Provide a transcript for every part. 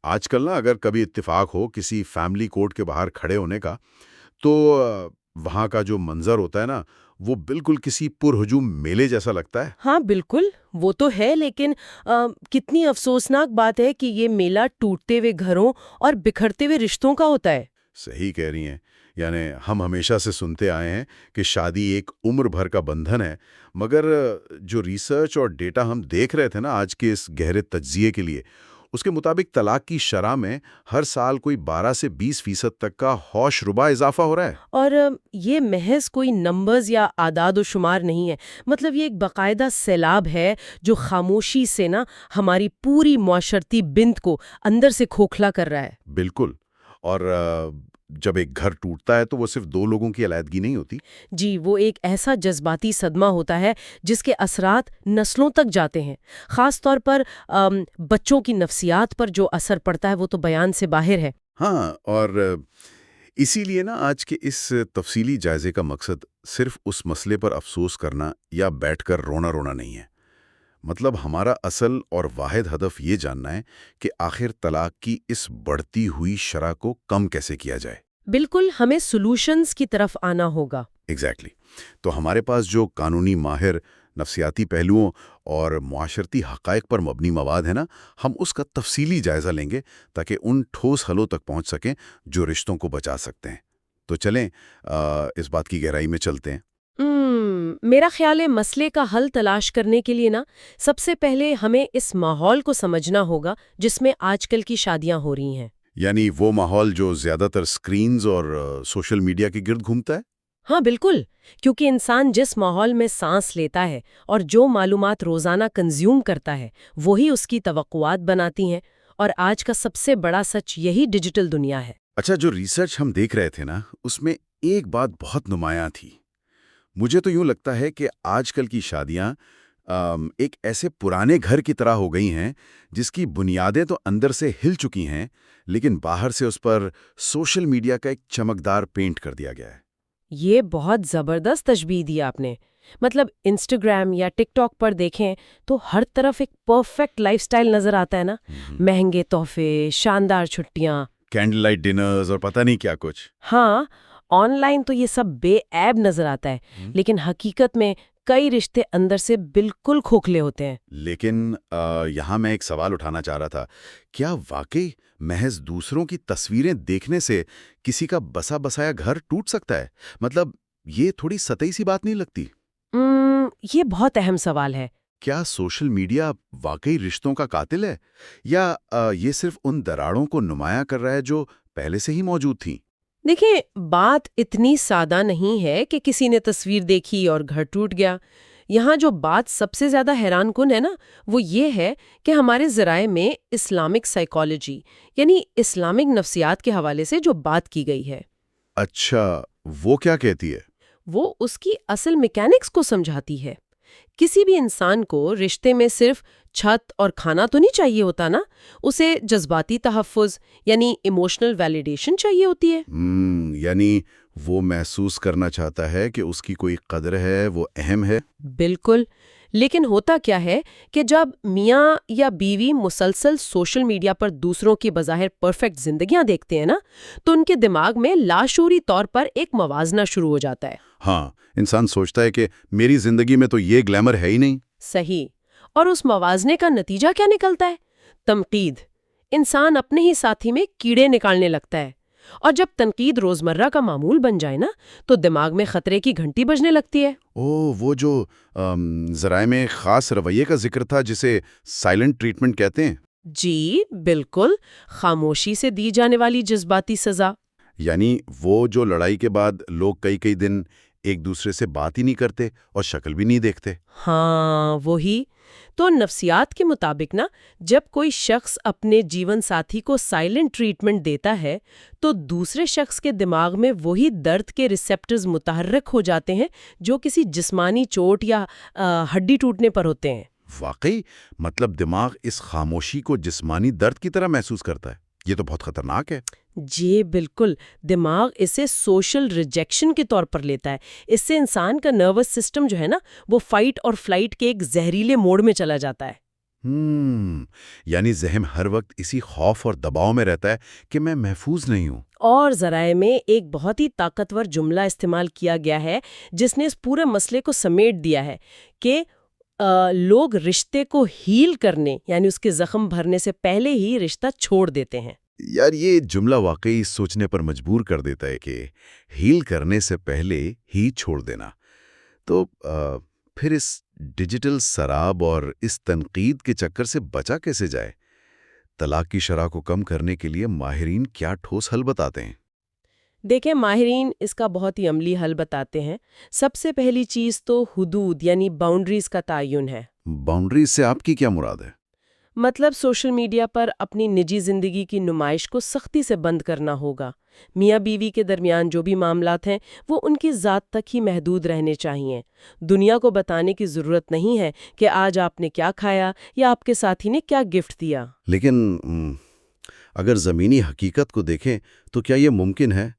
آج کل نا اگر کبھی اتفاق ہو کسی فیملی کورٹ کے باہر کھڑے ہونے کا تو وہاں کا جو منظر ہوتا ہے نا وہ بالکل کسی پرہجوم میلے جیسا لگتا ہے۔ ہاں بالکل، وہ تو ہے لیکن کتنی افسوسناک بات ہے کہ یہ میلہ ٹوٹتے ہوئے گھروں اور بکھرتے ہوئے رشتوں کا ہوتا ہے۔ صحیح کہہ رہی ہیں، یعنی ہم ہمیشہ سے سنتے آئے ہیں کہ شادی ایک عمر بھر کا بندھن ہے، مگر جو ریسرچ اور ڈیٹا ہم دیکھ رہے تھے نا آج کے اس گہرے تجزیے کے لیے، اس کے مطابق طلاق کی شرح میں ہر سال کوئی 12 سے 20% تک کا ہوش ربا اضافہ ہو رہا ہے۔ اور یہ محض کوئی نمبرز یا اعداد و شمار نہیں ہے، مطلب یہ ایک باقاعدہ سیلاب ہے جو خاموشی سے نا ہماری پوری معاشرتی بنت کو اندر سے کھوکھلا کر رہا ہے۔ بالکل، اور جب ایک گھر ٹوٹتا ہے تو وہ صرف دو لوگوں کی علیحدگی نہیں ہوتی۔ جی، وہ ایک ایسا جذباتی صدمہ ہوتا ہے جس کے اثرات نسلوں تک جاتے ہیں، خاص طور پر بچوں کی نفسیات پر جو اثر پڑتا ہے وہ تو بیان سے باہر ہے۔ ہاں، اور اسی لیے نا آج کے اس تفصیلی جائزے کا مقصد صرف اس مسئلے پر افسوس کرنا یا بیٹھ کر رونا رونا نہیں ہے۔ مطلب ہمارا اصل اور واحد ہدف یہ جاننا ہے کہ آخر طلاق کی اس بڑھتی ہوئی شرح کو کم کیسے کیا جائے۔ بالکل، ہمیں سولوشنز کی طرف آنا ہوگا۔ ایگزیکٹلی۔ تو ہمارے پاس جو قانونی ماہر، نفسیاتی پہلوؤں اور معاشرتی حقائق پر مبنی مواد ہے نا، ہم اس کا تفصیلی جائزہ لیں گے تاکہ ان ٹھوس حلوں تک پہنچ سکیں جو رشتوں کو بچا سکتے ہیں۔ تو چلیں اس بات کی گہرائی میں چلتے ہیں۔ میرا خیال ہے مسئلے کا حل تلاش کرنے کے لیے نا سب سے پہلے ہمیں اس ماحول کو سمجھنا ہوگا جس میں آج کل کی شادیاں ہو رہی ہیں۔ یعنی وہ ماحول جو زیادہ تر سکرینز اور سوشل میڈیا کے گرد گھومتا ہے۔ ہاں بالکل، کیونکہ انسان جس ماحول میں سانس لیتا ہے اور جو معلومات روزانہ کنزیوم کرتا ہے وہی اس کی توقعات بناتی ہیں، اور آج کا سب سے بڑا سچ یہی ڈیجیٹل دنیا ہے۔ اچھا، جو ریسرچ ہم دیکھ رہے تھے نا اس میں ایک بات بہت نمایاں تھی۔ مجھے تو یوں لگتا ہے کہ آج کل کی شادیاں ایک ایسے پرانے گھر کی طرح ہو گئی ہیں جس کی بنیادیں تو اندر سے ہل چکی ہیں، لیکن باہر سے اس پر سوشل میڈیا کا ایک چمکدار پینٹ کر دیا گیا ہے۔ یہ بہت زبردست تشبیہ دی آپ نے۔ مطلب انسٹاگرام یا ٹک ٹاک پر دیکھیں تو ہر طرف ایک پرفیکٹ لائف سٹائل نظر آتا ہے نا، مہنگے تحفے، شاندار چھٹیاں، کینڈل لائٹ ڈنرز اور پتہ نہیں کیا کچھ۔ ہاں آن لائن تو یہ سب بے عیب نظر آتا ہے، لیکن حقیقت میں کئی رشتے اندر سے بالکل کھوکھلے ہوتے ہیں۔ لیکن یہاں میں ایک سوال اٹھانا چاہ رہا تھا، کیا واقعی محض دوسروں کی تصویریں دیکھنے سے کسی کا بسا بسایا گھر ٹوٹ سکتا ہے؟ مطلب یہ تھوڑی سطحی سی بات نہیں لگتی؟ یہ بہت اہم سوال ہے۔ کیا سوشل میڈیا واقعی رشتوں کا قاتل ہے، یا یہ صرف ان دراڑوں کو نمایاں کر رہا ہے جو پہلے سے ہی موجود تھیں؟ دیکھیں، بات اتنی سادہ نہیں ہے کہ کسی نے تصویر دیکھی اور گھر ٹوٹ گیا۔ یہاں جو بات سب سے زیادہ حیران کن ہے نا وہ یہ ہے کہ ہمارے ذرائع میں اسلامک سائیکالوجی یعنی اسلامک نفسیات کے حوالے سے جو بات کی گئی ہے، اچھا، وہ کیا کہتی ہے؟ وہ اس کی اصل میکینکس کو سمجھاتی ہے۔ کسی بھی انسان کو رشتے میں صرف چھت اور کھانا تو نہیں چاہیے ہوتا نا، اسے جذباتی تحفظ یعنی ایموشنل ویلیڈیشن چاہیے ہوتی ہے۔ یعنی وہ محسوس کرنا چاہتا ہے کہ اس کی کوئی قدر ہے، وہ اہم ہے۔ بالکل، لیکن ہوتا کیا ہے کہ جب میاں یا بیوی مسلسل سوشل میڈیا پر دوسروں کی بظاہر پرفیکٹ زندگیاں دیکھتے ہیں نا، تو ان کے دماغ میں لاشعوری طور پر ایک موازنہ شروع ہو جاتا ہے۔ ہاں، انسان سوچتا ہے کہ میری زندگی میں تو یہ گلیمر ہے ہی نہیں۔ صحیح، اور اس موازنے کا نتیجہ کیا نکلتا ہے؟ تنقید۔ انسان اپنے ہی ساتھی میں کیڑے نکالنے لگتا ہے، اور جب تنقید روزمرہ کا معمول بن جائے نا تو دماغ میں خطرے کی گھنٹی بجنے لگتی ہے۔ وہ جو ذرائع میں خاص رویے کا ذکر تھا جسے سائلنٹ ٹریٹمنٹ کہتے ہیں۔ جی بالکل، خاموشی سے دی جانے والی جذباتی سزا۔ یعنی وہ جو لڑائی کے بعد لوگ کئی دن ایک دوسرے سے بات ہی نہیں کرتے اور شکل بھی نہیں دیکھتے۔ ہاں وہی تو نفسیات کے مطابق نا جب کوئی شخص اپنے جیون ساتھی کو سائلنٹ ٹریٹمنٹ دیتا ہے تو دوسرے شخص کے دماغ میں وہی درد کے ریسیپٹرز متحرک ہو جاتے ہیں جو کسی جسمانی چوٹ یا ہڈی ٹوٹنے پر ہوتے ہیں۔ واقعی؟ مطلب دماغ اس خاموشی کو جسمانی درد کی طرح محسوس کرتا ہے؟ یہ تو بہت خطرناک ہے۔ جی بالکل، دماغ اسے سوشل ریجیکشن کے طور پر لیتا ہے۔ اس سے انسان کا نروس سسٹم جو ہے نا وہ فائٹ اور فلائٹ کے ایک زہریلے موڈ میں چلا جاتا ہے۔ یعنی ذہن ہر وقت اسی خوف اور دباؤ میں رہتا ہے کہ میں محفوظ نہیں ہوں۔ اور ذرائع میں ایک بہت ہی طاقتور جملہ استعمال کیا گیا ہے جس نے اس پورے مسئلے کو سمیٹ دیا ہے کہ لوگ رشتے کو ہیل کرنے یعنی اس کے زخم بھرنے سے پہلے ہی رشتہ چھوڑ دیتے ہیں۔ یار یہ جملہ واقعی سوچنے پر مجبور کر دیتا ہے کہ ہیل کرنے سے پہلے ہی چھوڑ دینا۔ تو پھر اس ڈیجیٹل سراب اور اس تنقید کے چکر سے بچا کیسے جائے؟ طلاق کی شرح کو کم کرنے کے لیے ماہرین کیا ٹھوس حل بتاتے ہیں؟ دیکھیں ماہرین اس کا بہت ہی عملی حل بتاتے ہیں۔ سب سے پہلی چیز تو حدود یعنی باؤنڈریز کا تعین ہے۔ باؤنڈریز سے آپ کی کیا مراد ہے؟ مطلب سوشل میڈیا پر اپنی نجی زندگی کی نمائش کو سختی سے بند کرنا ہوگا۔ میاں بیوی کے درمیان جو بھی معاملات ہیں وہ ان کی ذات تک ہی محدود رہنے چاہیے۔ دنیا کو بتانے کی ضرورت نہیں ہے کہ آج آپ نے کیا کھایا یا آپ کے ساتھی نے کیا گفٹ دیا۔ لیکن اگر زمینی حقیقت کو دیکھیں تو کیا یہ ممکن ہے؟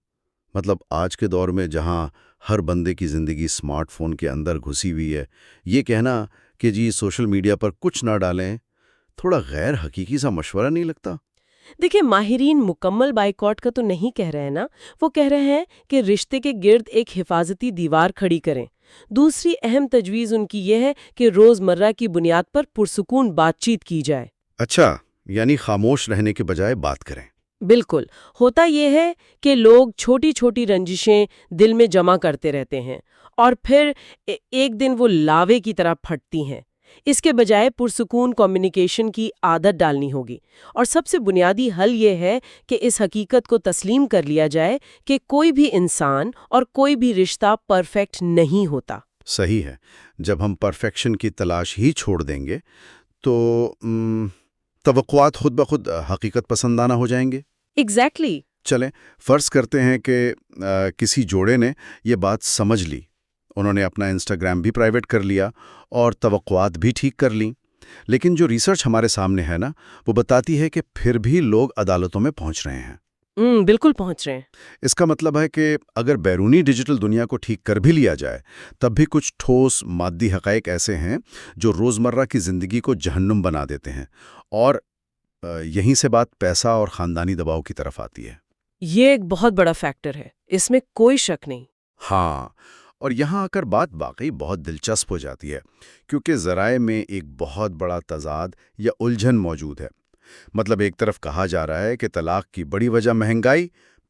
مطلب آج کے دور میں جہاں ہر بندے کی زندگی سمارٹ فون کے اندر گھسی ہوئی ہے، یہ کہنا کہ جی سوشل میڈیا پر کچھ نہ ڈالیں تھوڑا غیر حقیقی سا مشورہ نہیں لگتا؟ دیکھیں ماہرین مکمل بائیکاٹ کا تو نہیں کہہ رہے ہیں نا، وہ کہہ رہے ہیں کہ رشتے کے گرد ایک حفاظتی دیوار کھڑی کریں۔ دوسری اہم تجویز ان کی یہ ہے کہ روزمرہ کی بنیاد پر پرسکون بات چیت کی جائے۔ اچھا، یعنی خاموش رہنے کے بجائے بات کریں۔ بالکل، ہوتا یہ ہے کہ لوگ چھوٹی چھوٹی رنجشیں دل میں جمع کرتے رہتے ہیں اور پھر ایک دن وہ لاوے کی طرح پھٹتی ہیں۔ اس کے بجائے پرسکون کمیونیکیشن کی عادت ڈالنی ہوگی، اور سب سے بنیادی حل یہ ہے کہ اس حقیقت کو تسلیم کر لیا جائے کہ کوئی بھی انسان اور کوئی بھی رشتہ پرفیکٹ نہیں ہوتا۔ صحیح ہے، جب ہم پرفیکشن کی تلاش ہی چھوڑ دیں گے تو توقعات خود بخود حقیقت پسندانہ ہو جائیں گے۔ ایگزیکٹلی۔ چلیں فرض کرتے ہیں کہ کسی جوڑے نے یہ بات سمجھ لی، انہوں نے اپنا انسٹاگرام بھی پرائیویٹ کر لیا اور توقعات بھی ٹھیک کر لیں، لیکن جو ریسرچ ہمارے سامنے ہے نا وہ بتاتی ہے کہ پھر بھی لوگ عدالتوں میں پہنچ رہے ہیں۔ بالکل پہنچ رہے ہیں۔ اس کا مطلب ہے کہ اگر بیرونی ڈیجیٹل دنیا کو ٹھیک کر بھی لیا جائے تب بھی کچھ ٹھوس مادی حقائق ایسے ہیں جو روزمرہ کی زندگی کو جہنم بنا دیتے ہیں، اور یہیں سے بات پیسہ اور خاندانی دباؤ کی طرف آتی ہے۔ یہ ایک بہت بڑا فیکٹر ہے، اس میں کوئی شک نہیں۔ ہاں، اور یہاں آ کر بات واقعی بہت دلچسپ ہو جاتی ہے، کیونکہ ذرائع میں ایک بہت بڑا تضاد یا الجھن موجود ہے۔ مطلب ایک طرف کہا جا رہا ہے کہ طلاق کی بڑی وجہ مہنگائی،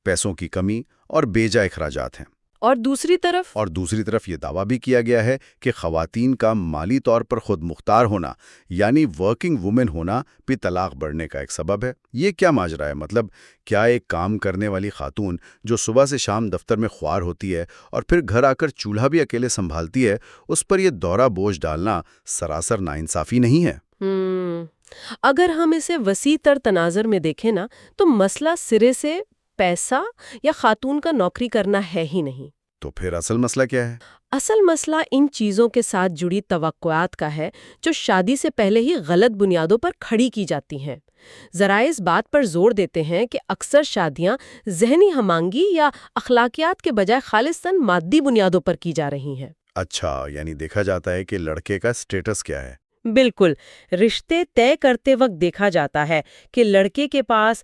پیسوں کی کمی اور بیجا اخراجات ہیں، اور دوسری طرف یہ دعویٰ بھی کیا گیا ہے کہ خواتین کا مالی طور پر خود مختار ہونا یعنی ورکنگ وومن ہونا بھی طلاق بڑھنے کا ایک سبب ہے۔ یہ کیا ماجرا ہے؟ مطلب کیا ایک کام کرنے والی خاتون جو صبح سے شام دفتر میں خوار ہوتی ہے اور پھر گھر آ کر چولہا بھی اکیلے سنبھالتی ہے، اس پر یہ دورہ بوجھ ڈالنا سراسر ناانصافی نہیں ہے؟ اگر ہم اسے وسیع تر تناظر میں دیکھیں نا تو مسئلہ سرے سے پیسہ یا خاتون کا نوکری کرنا ہے ہی نہیں۔ تو پھر اصل مسئلہ کیا ہے؟ اصل مسئلہ ان چیزوں کے ساتھ جڑی توقعات کا ہے جو شادی سے پہلے ہی غلط بنیادوں پر کھڑی کی جاتی ہیں۔ ذرائع اس بات پر زور دیتے ہیں کہ اکثر شادیاں ذہنی ہم آہنگی یا اخلاقیات کے بجائے خالصاً مادی بنیادوں پر کی جا رہی ہیں۔ اچھا، یعنی دیکھا جاتا ہے کہ لڑکے کا سٹیٹس کیا ہے۔ بالکل، رشتے طے کرتے وقت دیکھا جاتا ہے کہ لڑکے کے پاس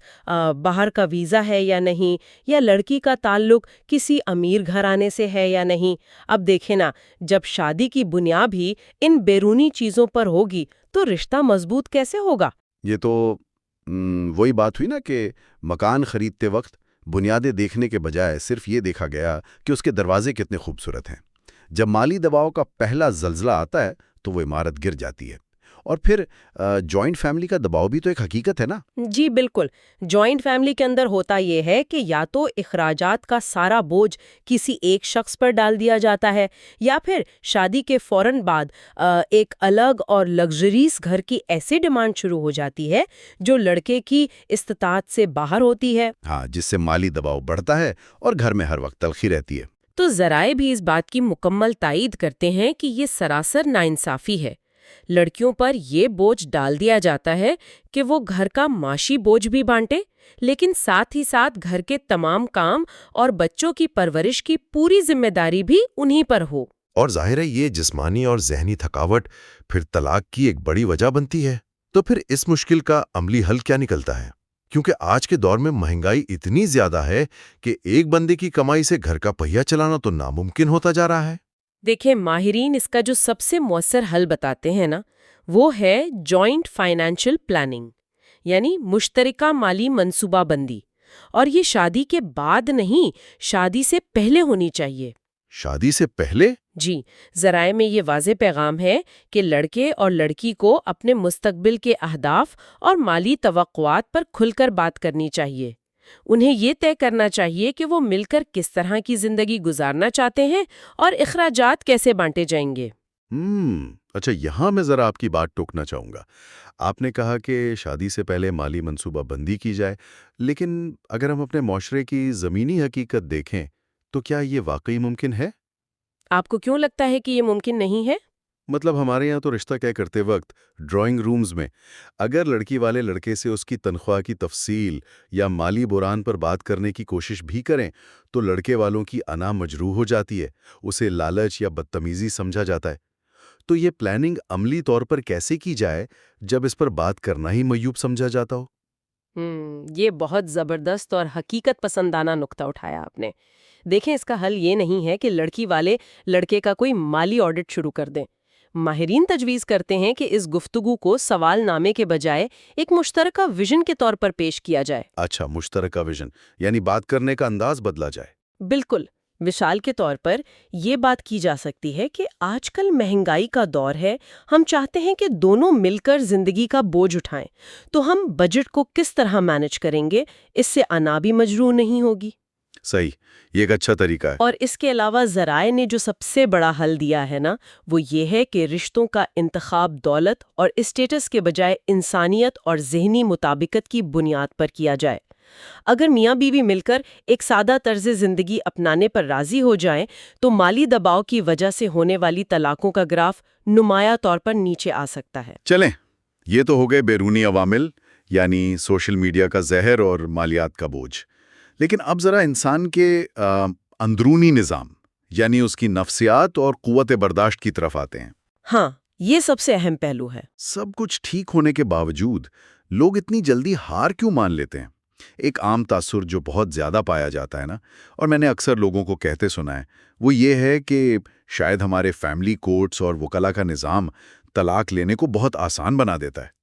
باہر کا ویزا ہے یا نہیں، یا لڑکی کا تعلق کسی امیر گھرانے سے ہے یا نہیں۔ اب دیکھیں نا، جب شادی کی بنیاد بھی ان بیرونی چیزوں پر ہوگی تو رشتہ مضبوط کیسے ہوگا؟ یہ تو وہی بات ہوئی نا کہ مکان خریدتے وقت بنیادیں دیکھنے کے بجائے صرف یہ دیکھا گیا کہ اس کے دروازے کتنے خوبصورت ہیں۔ جب مالی دباؤ کا پہلا زلزلہ آتا ہے تو وہ عمارت گر جاتی ہے۔ اور پھر جوائنٹ فیملی کا دباؤ بھی تو ایک حقیقت ہے نا؟ جی بالکل، جوائنٹ فیملی کے اندر ہوتا یہ ہے کہ یا تو اخراجات کا سارا بوجھ کسی ایک شخص پر ڈال دیا جاتا ہے، یا پھر شادی کے فوراً بعد ایک الگ اور لگژریز گھر کی ایسی ڈیمانڈ شروع ہو جاتی ہے جو لڑکے کی استطاعت سے باہر ہوتی ہے۔ ہاں، جس سے مالی دباؤ بڑھتا ہے اور گھر میں ہر وقت تلخی رہتی ہے۔ تو ذرائع بھی اس بات کی مکمل تائید کرتے ہیں کہ یہ سراسر ناانصافی ہے۔ لڑکیوں پر یہ بوجھ ڈال دیا جاتا ہے کہ وہ گھر کا معاشی بوجھ بھی بانٹے، لیکن ساتھ ہی ساتھ گھر کے تمام کام اور بچوں کی پرورش کی پوری ذمہ داری بھی انہی پر ہو۔ اور ظاہر ہے یہ جسمانی اور ذہنی تھکاوٹ پھر طلاق کی ایک بڑی وجہ بنتی ہے۔ تو پھر اس مشکل کا عملی حل کیا نکلتا ہے؟ کیونکہ آج کے دور میں مہنگائی اتنی زیادہ ہے کہ ایک بندے کی کمائی سے گھر کا پہیہ چلانا تو ناممکن ہوتا جا رہا ہے۔ دیکھیں، ماہرین اس کا جو سب سے مؤثر حل بتاتے ہیں نا، وہ ہے جوائنٹ فائنینشل پلاننگ، یعنی مشترکہ مالی منصوبہ بندی۔ اور یہ شادی کے بعد نہیں، شادی سے پہلے ہونی چاہیے۔ شادی سے پہلے؟ جی، ذرائع میں یہ واضح پیغام ہے کہ لڑکے اور لڑکی کو اپنے مستقبل کے اہداف اور مالی توقعات پر کھل کر بات کرنی چاہیے۔ انہیں یہ طے کرنا چاہیے کہ وہ مل کر کس طرح کی زندگی گزارنا چاہتے ہیں اور اخراجات کیسے بانٹے جائیں گے۔ اچھا، یہاں میں ذرا آپ کی بات ٹوکنا چاہوں گا۔ آپ نے کہا کہ شادی سے پہلے مالی منصوبہ بندی کی جائے، لیکن اگر ہم اپنے معاشرے کی زمینی حقیقت دیکھیں تو کیا یہ واقعی ممکن ہے؟ آپ کو کیوں لگتا ہے کہ یہ ممکن نہیں ہے؟ مطلب ہمارے یہاں تو رشتہ طے کرتے وقت ڈرائنگ رومز میں اگر لڑکی والے لڑکے سے اس کی تنخواہ کی تفصیل یا مالی بحران پر بات کرنے کی کوشش بھی کریں تو لڑکے والوں کی انا مجروح ہو جاتی ہے، اسے لالچ یا بدتمیزی سمجھا جاتا ہے۔ تو یہ پلاننگ عملی طور پر کیسے کی جائے جب اس پر بات کرنا ہی معیوب سمجھا جاتا ہو؟ یہ بہت زبردست اور حقیقت پسندانہ نقطہ اٹھایا آپ نے۔ دیکھیں، اس کا حل یہ نہیں ہے کہ لڑکی والے لڑکے کا کوئی مالی آڈٹ شروع کر دیں۔ ماہرین تجویز کرتے ہیں کہ اس گفتگو کو سوال نامے کے بجائے ایک مشترکہ ویژن کے طور پر پیش کیا جائے۔ اچھا، مشترکہ ویژن، یعنی بات کرنے کا انداز بدلا جائے۔ بالکل۔ مثال کے طور پر یہ بات کی جا سکتی ہے کہ آج کل مہنگائی کا دور ہے، ہم چاہتے ہیں کہ دونوں مل کر زندگی کا بوجھ اٹھائیں، تو ہم بجٹ کو کس طرح مینج کریں گے؟ اس سے انا بھی مجروح نہیں ہوگی۔ صحیح، یہ ایک اچھا طریقہ ہے۔ اور اس کے علاوہ ذرائع نے جو سب سے بڑا حل دیا ہے نا، وہ یہ ہے کہ رشتوں کا انتخاب دولت اور اسٹیٹس کے بجائے انسانیت اور ذہنی مطابقت کی بنیاد پر کیا جائے۔ اگر میاں بیوی مل کر ایک سادہ طرز زندگی اپنانے پر راضی ہو جائیں تو مالی دباؤ کی وجہ سے ہونے والی طلاقوں کا گراف نمایاں طور پر نیچے آ سکتا ہے۔ چلیں، یہ تو ہو گئے بیرونی عوامل، یعنی سوشل میڈیا کا زہر اور مالیات کا بوجھ۔ لیکن اب ذرا انسان کے اندرونی نظام، یعنی اس کی نفسیات اور قوت برداشت کی طرف آتے ہیں۔ ہاں، یہ سب سے اہم پہلو ہے۔ سب کچھ ٹھیک ہونے کے باوجود لوگ اتنی جلدی ہار کیوں مان لیتے ہیں؟ ایک عام تاثر جو بہت زیادہ پایا جاتا ہے نا، اور میں نے اکثر لوگوں کو کہتے سنا ہے، وہ یہ ہے کہ شاید ہمارے فیملی کورٹس اور وکلا کا نظام طلاق لینے کو بہت آسان بنا دیتا ہے۔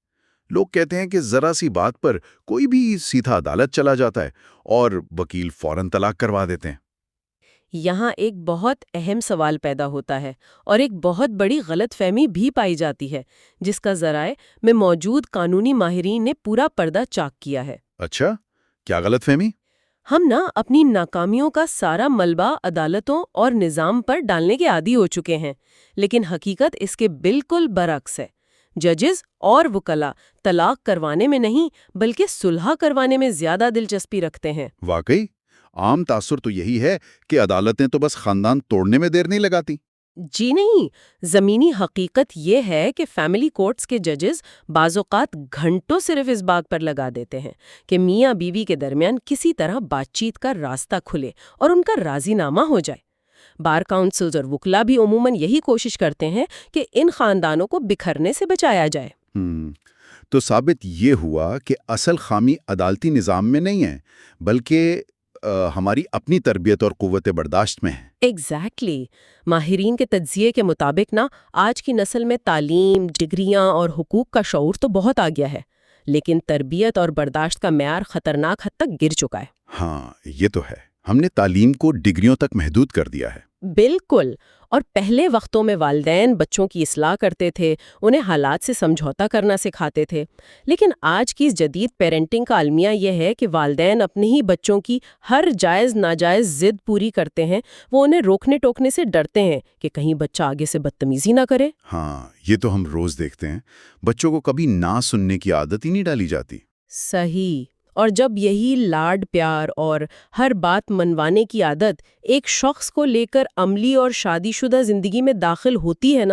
لوگ کہتے ہیں کہ ذرا سی بات پر کوئی بھی سیدھا عدالت چلا جاتا ہے اور وکیل فوراً طلاق کروا دیتے ہیں۔ یہاں ایک بہت اہم سوال پیدا ہوتا ہے اور ایک بہت بڑی غلط فہمی بھی پائی جاتی ہے، جس کا ذرائع میں موجود قانونی ماہرین نے پورا پردہ چاک کیا ہے۔ اچھا، کیا غلط فہمی؟ ہم اپنی ناکامیوں کا سارا ملبہ عدالتوں اور نظام پر ڈالنے کے عادی ہو چکے ہیں، لیکن حقیقت اس کے بالکل برعکس ہے۔ ججز اور وکلا طلاق کروانے میں نہیں بلکہ صلح کروانے میں زیادہ دلچسپی رکھتے ہیں۔ واقعی عام تاثر تو یہی ہے کہ عدالتیں تو بس خاندان توڑنے میں دیر نہیں لگاتی۔ جی نہیں، زمینی حقیقت یہ ہے کہ فیملی کورٹس کے ججز بعض اوقات گھنٹوں صرف اس بات پر لگا دیتے ہیں کہ میاں بیوی کے درمیان کسی طرح بات چیت کا راستہ کھلے اور ان کا راضی نامہ ہو جائے۔ بار کاؤنسلز اور وکلا بھی عموماً یہی کوشش کرتے ہیں کہ ان خاندانوں کو بکھرنے سے بچایا جائے۔ تو ثابت یہ ہوا کہ اصل خامی عدالتی نظام میں نہیں ہے، بلکہ ہماری اپنی تربیت اور قوت برداشت میں ہے۔ ایگزیکٹلی۔ ماہرین کے تجزیے کے مطابق آج کی نسل میں تعلیم، ڈگریاں اور حقوق کا شعور تو بہت آ گیا ہے، لیکن تربیت اور برداشت کا معیار خطرناک حد تک گر چکا ہے۔ ہاں، یہ تو ہے، ہم نے تعلیم کو ڈگریوں تک محدود کر دیا ہے۔ بالکل۔ اور پہلے وقتوں میں والدین بچوں کی اصلاح کرتے تھے، انہیں حالات سے سمجھوتا کرنا سکھاتے تھے، لیکن آج کی جدید پیرنٹنگ کا المیہ یہ ہے کہ والدین اپنے ہی بچوں کی ہر جائز ناجائز ضد پوری کرتے ہیں۔ وہ انہیں روکنے ٹوکنے سے ڈرتے ہیں کہ کہیں بچہ آگے سے بدتمیزی نہ کرے۔ ہاں، یہ تو ہم روز دیکھتے ہیں، بچوں کو کبھی نہ سننے کی عادت ہی نہیں ڈالی جاتی۔ صحیح۔ اور جب یہی لاڈ پیار اور ہر بات منوانے کی عادت ایک شخص کو لے کر عملی اور شادی شدہ زندگی میں داخل ہوتی ہے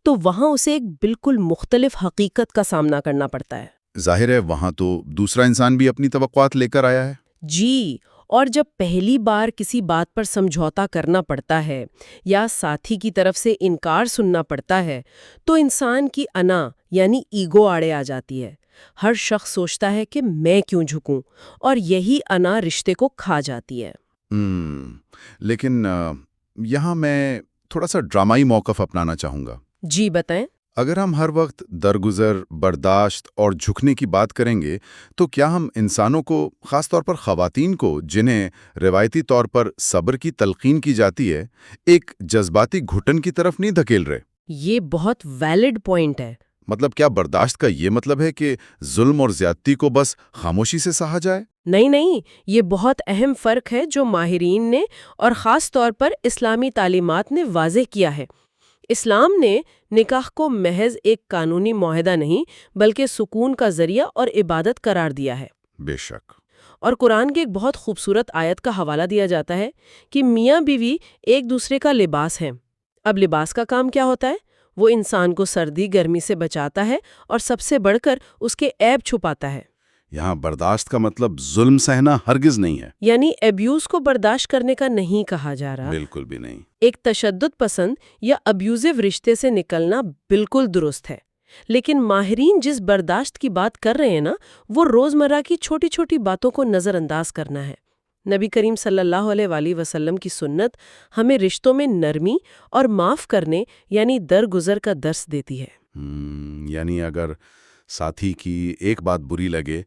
تو وہاں اسے ایک بالکل مختلف حقیقت کا سامنا کرنا پڑتا ہے۔ ظاہر ہے وہاں تو دوسرا انسان بھی اپنی توقعات لے کر آیا ہے۔ جی، اور جب پہلی بار کسی بات پر سمجھوتا کرنا پڑتا ہے یا ساتھی کی طرف سے انکار سننا پڑتا ہے تو انسان کی انا یعنی ایگو آڑے آ جاتی ہے۔ ہر شخص سوچتا ہے کہ میں کیوں جھکوں، اور یہی انا رشتے کو کھا جاتی ہے۔ لیکن یہاں میں تھوڑا سا ڈرامائی موقف اپنانا چاہوں گا۔ جی بتائیں۔ اگر ہم ہر وقت درگزر، برداشت اور جھکنے کی بات کریں گے تو کیا ہم انسانوں کو، خاص طور پر خواتین کو جنہیں روایتی طور پر صبر کی تلقین کی جاتی ہے، ایک جذباتی گھٹن کی طرف نہیں دھکیل رہے؟ یہ بہت ویلڈ پوائنٹ ہے۔ مطلب کیا برداشت کا یہ مطلب ہے کہ ظلم اور زیادتی کو بس خاموشی سے سہا جائے؟ نہیں، یہ بہت اہم فرق ہے جو ماہرین نے اور خاص طور پر اسلامی تعلیمات نے واضح کیا ہے۔ اسلام نے نکاح کو محض ایک قانونی معاہدہ نہیں بلکہ سکون کا ذریعہ اور عبادت قرار دیا ہے۔ بے شک۔ اور قرآن کی ایک بہت خوبصورت آیت کا حوالہ دیا جاتا ہے کہ میاں بیوی ایک دوسرے کا لباس ہیں۔ اب لباس کا کام کیا ہوتا ہے؟ وہ انسان کو سردی گرمی سے بچاتا ہے اور سب سے بڑھ کر اس کے عیب چھپاتا ہے۔ یہاں برداشت کا مطلب ظلم سہنا ہرگز نہیں ہے۔ یعنی ایبیوز کو برداشت کرنے کا نہیں کہا جا رہا۔ بالکل بھی نہیں۔ ایک تشدد پسند یا ابیوزو رشتے سے نکلنا بالکل درست ہے، لیکن ماہرین جس برداشت کی بات کر رہے ہیں نا، وہ روزمرہ کی چھوٹی چھوٹی باتوں کو نظر انداز کرنا ہے۔ نبی کریم صلی اللہ علیہ وآلہ وسلم کی سنت ہمیں رشتوں میں نرمی اور معاف کرنے یعنی درگزر کا درس دیتی ہے۔ یعنی اگر ساتھی کی ایک بات بری لگے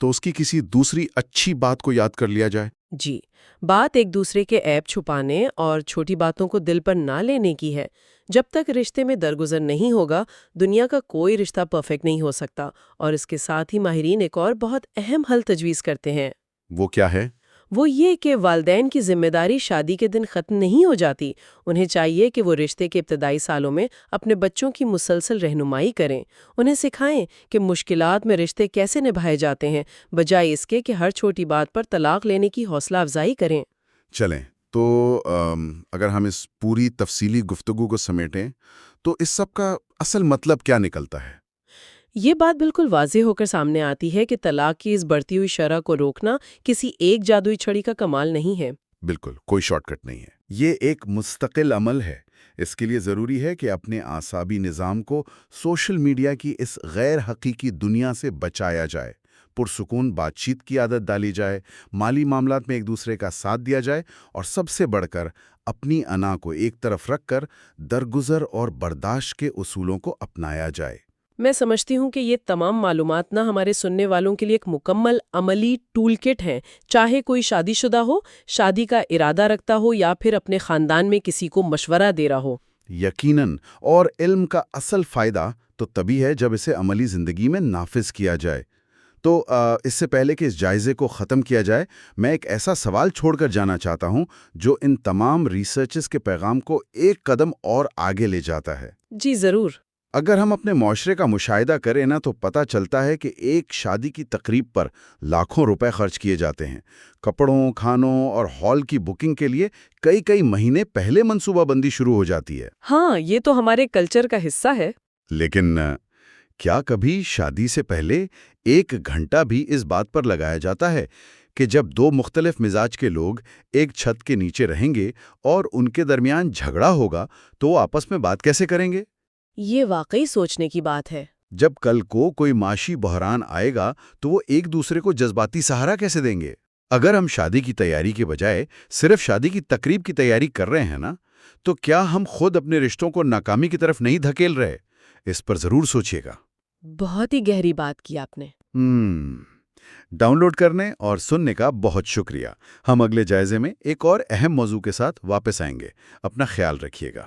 تو اس کی کسی دوسری اچھی بات کو یاد کر لیا جائے۔ جی، بات ایک دوسرے کے عیب چھپانے اور چھوٹی باتوں کو دل پر نہ لینے کی ہے۔ جب تک رشتے میں درگزر نہیں ہوگا، دنیا کا کوئی رشتہ پرفیکٹ نہیں ہو سکتا۔ اور اس کے ساتھ ہی ماہرین ایک اور بہت اہم حل تجویز کرتے ہیں۔ وہ کیا ہے؟ وہ یہ کہ والدین کی ذمہ داری شادی کے دن ختم نہیں ہو جاتی۔ انہیں چاہیے کہ وہ رشتے کے ابتدائی سالوں میں اپنے بچوں کی مسلسل رہنمائی کریں، انہیں سکھائیں کہ مشکلات میں رشتے کیسے نبھائے جاتے ہیں، بجائے اس کے کہ ہر چھوٹی بات پر طلاق لینے کی حوصلہ افزائی کریں۔ چلیں تو اگر ہم اس پوری تفصیلی گفتگو کو سمیٹیں تو اس سب کا اصل مطلب کیا نکلتا ہے؟ یہ بات بالکل واضح ہو کر سامنے آتی ہے کہ طلاق کی اس بڑھتی ہوئی شرح کو روکنا کسی ایک جادوئی چھڑی کا کمال نہیں ہے۔ بالکل، کوئی شارٹ کٹ نہیں ہے۔ یہ ایک مستقل عمل ہے۔ اس کے لیے ضروری ہے کہ اپنے اعصابی نظام کو سوشل میڈیا کی اس غیر حقیقی دنیا سے بچایا جائے، پرسکون بات چیت کی عادت ڈالی جائے، مالی معاملات میں ایک دوسرے کا ساتھ دیا جائے، اور سب سے بڑھ کر اپنی انا کو ایک طرف رکھ کر درگزر اور برداشت کے اصولوں کو اپنایا جائے۔ میں سمجھتی ہوں کہ یہ تمام معلومات نہ ہمارے سننے والوں کے لیے ایک مکمل عملی ٹول کٹ ہیں، چاہے کوئی شادی شدہ ہو، شادی کا ارادہ رکھتا ہو یا پھر اپنے خاندان میں کسی کو مشورہ دے رہا ہو۔ یقیناً، اور علم کا اصل فائدہ تو تبھی ہے جب اسے عملی زندگی میں نافذ کیا جائے۔ تو اس سے پہلے کہ اس جائزے کو ختم کیا جائے، میں ایک ایسا سوال چھوڑ کر جانا چاہتا ہوں جو ان تمام ریسرچز کے پیغام کو ایک قدم اور آگے لے جاتا ہے۔ جی ضرور۔ اگر ہم اپنے معاشرے کا مشاہدہ کریں نا تو پتہ چلتا ہے کہ ایک شادی کی تقریب پر لاکھوں روپے خرچ کیے جاتے ہیں۔ کپڑوں، کھانوں اور ہال کی بکنگ کے لیے کئی مہینے پہلے منصوبہ بندی شروع ہو جاتی ہے۔ ہاں، یہ تو ہمارے کلچر کا حصہ ہے۔ لیکن کیا کبھی شادی سے پہلے 1 گھنٹہ بھی اس بات پر لگایا جاتا ہے کہ جب 2 مختلف مزاج کے لوگ ایک چھت کے نیچے رہیں گے اور ان کے درمیان جھگڑا ہوگا تو وہ آپس میں بات کیسے کریں گے؟ یہ واقعی سوچنے کی بات ہے۔ جب کل کو کوئی معاشی بحران آئے گا تو وہ ایک دوسرے کو جذباتی سہارا کیسے دیں گے؟ اگر ہم شادی کی تیاری کے بجائے صرف شادی کی تقریب کی تیاری کر رہے ہیں نا، تو کیا ہم خود اپنے رشتوں کو ناکامی کی طرف نہیں دھکیل رہے؟ اس پر ضرور سوچیے گا۔ بہت ہی گہری بات کی آپ نے۔ ڈاؤن لوڈ کرنے اور سننے کا بہت شکریہ۔ ہم اگلے جائزے میں ایک اور اہم موضوع کے ساتھ واپس آئیں گے۔ اپنا خیال رکھیے گا۔